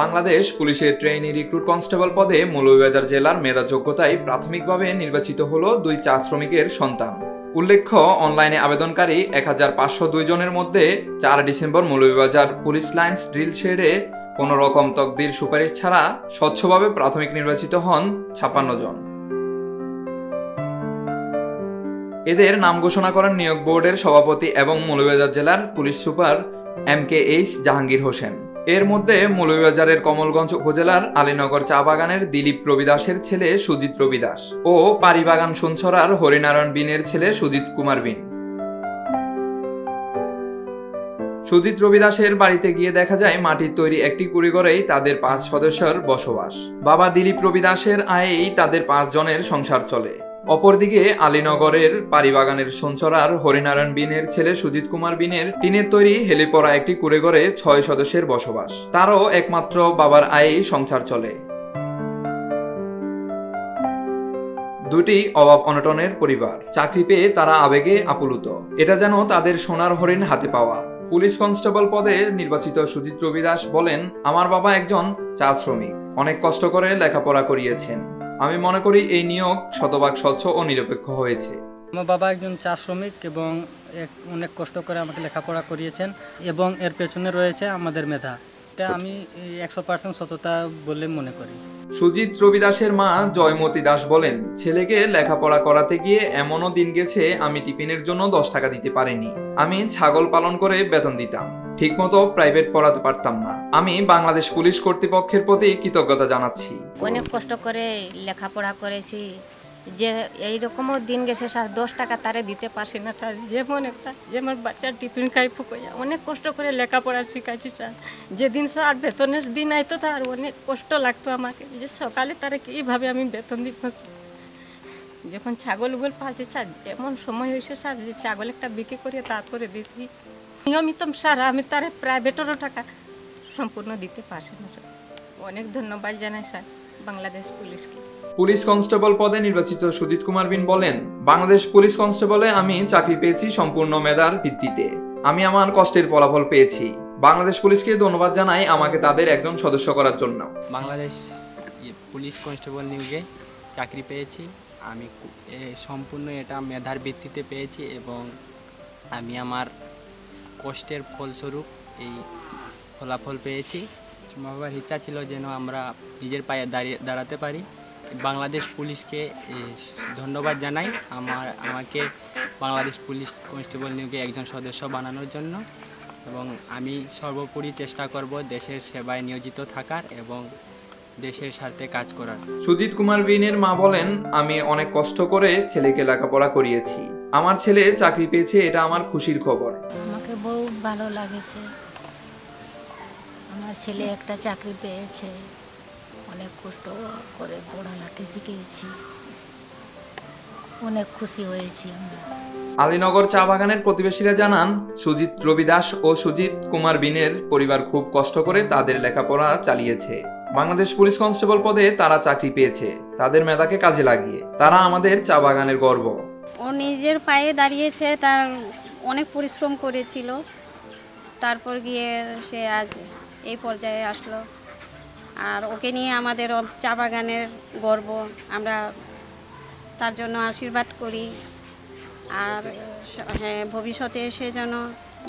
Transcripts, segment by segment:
বাংলাদেশ পুলিশের trainee recruit constable পদে মৌলভীবাজার জেলার মেধা যোগ্যতায় প্রাথমিকভাবে নির্বাচিত হলো 2 চা শ্রমিকের সন্তান। উল্লেখ্য, অনলাইনে আবেদনকারী 1502 জনের মধ্যে 4 December Moulvibazar police lines drill শেডে কোনো রকম তকদির সুপারিশ ছাড়া স্বচ্ছভাবে প্রাথমিক নির্বাচিত হন 56 জন। এদের নাম ঘোষণা করেন নিয়োগ বোর্ডের সভাপতি এবং মৌলভীবাজার জেলার police super MKH Jahangir Hossain. এর মধ্যে মৌলভীবাজারের কমলগঞ্জ উপজেলার আলীনগর চা বাগানের দিলীপ রবি দাসের ছেলে সুজিত রবি দাস ও পারিবাগান সুনছড়ার হরিনারায়ণ বিনের ছেলে সুজিত কুমার বিন। সুজিত রবি দাসের বাড়িতে গিয়ে দেখা যায় মাটির তৈরি একটি কুড়িঘরেই তাদের 5 সদস্যের বসবাস। বাবা দিলীপ রবি দাসের আয়েই তাদের 5 জনের সংসার চলে। অপরদিকে আলীনগরের পারিবাগানের সুনছড়ার হরিনারায়ণ বিনের ছেলে সুজিত কুমার বিনের টিনের তৈরি হেলিপড়া একটি কুড়েঘরে 6 সদস্যের বসবাস। তারও একমাত্র বাবার আয়েই সংসার চলে। দুটি অভাব অনটনের পরিবার, চাকরি পেয়ে তারা আবেগে আপ্লুত। এটা যেন তাদের সোনার হরিণ হাতে পাওয়া। পুলিশ কনস্টেবল পদে নির্বাচিত সুজিত রবি দাস বলেন, আমার বাবা একজন চা শ্রমিক, অনেক কষ্ট করে লেখাপড়া করিয়েছেন। আমি মনে করি এই নিয়োগ শতভাগ স্বচ্ছ ও নিরপেক্ষ হয়েছে। আমার বাবা একজন চা শ্রমিক এবং অনেক কষ্ট করে আমাকে লেখাপড়া করিয়েছেন এবং এর পেছনে রয়েছে আমাদের মেধা। এটা আমি 100% সততা বলে মনে করি। সুজিত রবি দাসের মা জয়মতী দাস বলেন, ছেলেকে লেখাপড়া করাতে গিয়ে এমনও দিন গেছে আমি টিফিনের জন্য 10 টাকা দিতে পারিনি। আমি ছাগল পালন করে বেতন দিতাম, ঠিকমতো প্রাইভেট পড়াতে পারতাম না। আমি বাংলাদেশ পুলিশ কর্তৃপক্ষের প্রতি কৃতজ্ঞতা জানাচ্ছি। অনেক কষ্ট করে লেখাপড়া করেছি, যে এইরকমও দিন গেছে স্যার 10 টাকা তারে দিতে পারছি না স্যার। যেমন একটা যেমন বাচ্চার টিফিন খাই ফুকইয়া অনেক কষ্ট করে লেখাপড়া শিখাইছি স্যার। যেদিন স্যার বেতনের দিন আইতো তার অনেক কষ্ট লাগতো আমাকে, যে সকালে তারে কীভাবে আমি বেতন দিব। যখন ছাগলগুলো পালছি স্যার, এমন সময় হয়েছে স্যার যে ছাগল একটা বিক্রি করে তারপরে দিচ্ছি নিয়মিত স্যার। আমি তারে প্রাইভেটেরও টাকা সম্পূর্ণ দিতে পারছি না স্যার। অনেক ধন্যবাদ জানাই স্যার বাংলাদেশ পুলিশকে। পুলিশ কনস্টেবল পদে নির্বাচিত সুজিত কুমার বিন বলেন, বাংলাদেশ পুলিশ কনস্টেবলে আমি চাকরি পেয়েছি সম্পূর্ণ মেধার ভিত্তিতে। আমি আমার কষ্টের ফলাফল পেয়েছি। বাংলাদেশ পুলিশকে ধন্যবাদ জানাই আমাকে তাদের একজন সদস্য করার জন্য। বাংলাদেশ পুলিশ কনস্টেবল নিয়োগে চাকরি পেয়েছি আমি সম্পূর্ণ এটা মেধার ভিত্তিতে পেয়েছি এবং আমি আমার কষ্টের ফলস্বরূপ এই ফলাফল পেয়েছি। বাবার ইচ্ছা ছিল যেন আমরা নিজের পায়ে দাঁড়াতে পারি। বাংলাদেশ পুলিশকে ধন্যবাদ জানাই আমাকে বাংলাদেশ পুলিশ কনস্টেবল নিয়োগে একজন সদস্য বানানোর জন্য, এবং আমি সর্বোপরি চেষ্টা করব দেশের সেবায় নিয়োজিত থাকার এবং দেশের স্বার্থে কাজ করার। সুজিত কুমার বিনের মা বলেন, আমি অনেক কষ্ট করে ছেলেকে লেখাপড়া করিয়েছি। আমার ছেলে চাকরি পেয়েছে, এটা আমার খুশির খবর। আমাকে বহুত ভালো লাগেছে, আমার ছেলে একটা চাকরি পেয়েছে। অনেক কষ্ট করে পড়ালেখা শিখেছি, অনেক খুশি হয়েছি আমরা। আলীনগর চা বাগানের প্রতিবেশীরা জানান, সুজিত রবি দাস ও সুজিত কুমার বিনের পরিবার খুব কষ্ট করে তাদের লেখাপড়া চালিয়েছে। বাংলাদেশ পুলিশ কনস্টেবল পদে তারা চাকরি পেয়েছে তাদের মেধাকে কাজে লাগিয়ে। তারা আমাদের চা বাগানের গর্ব। ও নিজের পায়ে দাঁড়িয়েছে, তার অনেক পরিশ্রম করেছিল, তারপর গিয়ে সে আজ এই পর্যায়ে আসলো। আর ওকে নিয়ে আমাদের চা বাগানের গর্ব। আমরা তার জন্য আশীর্বাদ করি। আর হ্যাঁ, ভবিষ্যতে সে যেন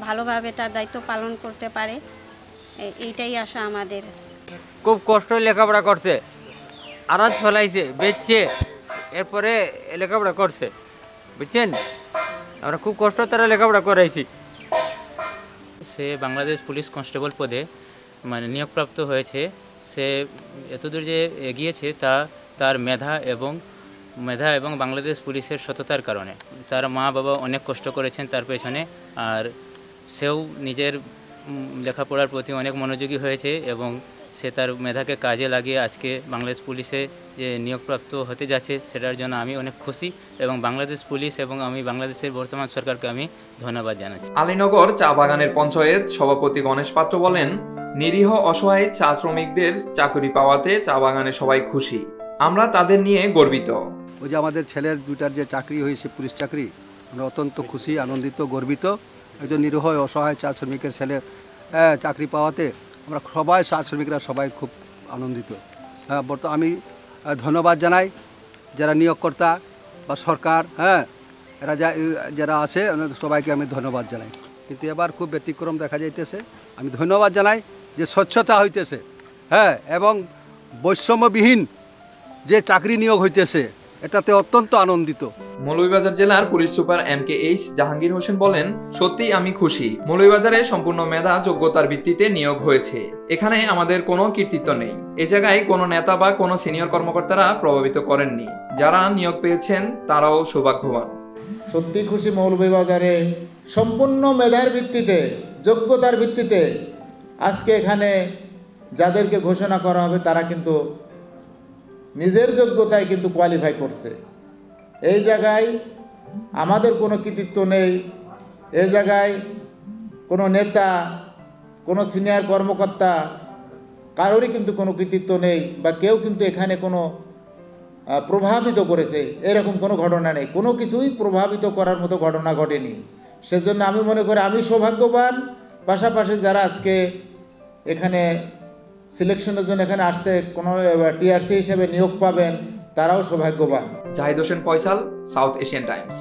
ভালোভাবে তার দায়িত্ব পালন করতে পারে, এইটাই আশা আমাদের। খুব কষ্ট লেখাপড়া করছে, আনাজ ফেলাইছে, বেচছে, এরপরে লেখাপড়া করছে, বুঝছেন। আমরা খুব কষ্ট তারা লেখাপড়া করাইছি। সে বাংলাদেশ পুলিশ কনস্টেবল পদে নিয়োগপ্রাপ্ত হয়েছে। সে এতদূর যে এগিয়েছে তার মেধা এবং বাংলাদেশ পুলিশের সততার কারণে। তার মা বাবা অনেক কষ্ট করেছেন তার পেছনে, আর সেও নিজের লেখাপড়ার প্রতি অনেক মনোযোগী হয়েছে এবং সে তার মেধাকে কাজে লাগিয়ে আজকে বাংলাদেশ পুলিশে যে নিয়োগপ্রাপ্ত হতে যাচ্ছে সেটার জন্য আমি অনেক খুশি এবং বাংলাদেশ পুলিশ এবং আমি বাংলাদেশের বর্তমান সরকারকে আমি ধন্যবাদ জানাচ্ছি। আলীনগর চা বাগানের পঞ্চায়েত সভাপতি গণেশ পাত্র বলেন, নিরীহ অসহায় চা শ্রমিকদের চাকরি পাওয়াতে চা বাগানে সবাই খুশি। আমরা তাদের নিয়ে গর্বিত। ওই যে আমাদের ছেলের দুটার যে চাকরি হয়েছে পুলিশ চাকরি, আমরা অত্যন্ত খুশি, আনন্দিত, গর্বিত। একজন নিরীহ অসহায় চা শ্রমিকের ছেলে চাকরি পাওয়াতে আমরা সবাই চা শ্রমিকরা সবাই খুব আনন্দিত। হ্যাঁ, আমি ধন্যবাদ জানাই যারা নিয়োগকর্তা বা সরকার, হ্যাঁ, এরা যারা আছে সবাইকে আমি ধন্যবাদ জানাই। কিন্তু এবার খুব ব্যতিক্রম দেখা যাইতেছে। আমি ধন্যবাদ জানাই যে স্বচ্ছতা হইতেছে, হ্যাঁ, এবং বৈষম্যবিহীন যে চাকরি নিয়োগ হইতেছে, এটাতে অত্যন্ত আনন্দিত। মৌলভীবাজার জেলার police super MKH Jahangir Hossain বলেন, সত্যি আমি খুশি। মৌলভীবাজারে সম্পূর্ণ মেধা যোগ্যতার ভিত্তিতে নিয়োগ হয়েছে। এখানে আমাদের কোনো কৃতিত্ব নেই। এ জায়গায় কোনো নেতা বা কোনো সিনিয়র কর্মকর্তারা প্রভাবিত করেননি। যারা নিয়োগ পেয়েছেন তারাও সৌভাগ্যবান। সত্যি খুশি মৌলভীবাজারে সম্পূর্ণ মেধার ভিত্তিতে, যোগ্যতার ভিত্তিতে আজকে এখানে যাদেরকে ঘোষণা করা হবে তারা কিন্তু নিজের যোগ্যতায় কিন্তু কোয়ালিফাই করছে। এই জায়গায় আমাদের কোনো কৃতিত্ব নেই। এই জায়গায় কোনো নেতা, কোনো সিনিয়র কর্মকর্তা কারোরই কিন্তু কোনো কৃতিত্ব নেই, বা কেউ কিন্তু এখানে কোনো প্রভাবিত করেছে এরকম কোনো ঘটনা নেই। কোনো কিছুই প্রভাবিত করার মতো ঘটনা ঘটেনি। সেজন্য আমি মনে করি আমি সৌভাগ্যবান, পাশাপাশি যারা আজকে এখানে সিলেকশনের জন্য এখানে আসছে, কোনো TRC হিসেবে নিয়োগ পাবেন, তারাও সৌভাগ্যবান। Zahid Hossain Faisal, south Asian Times.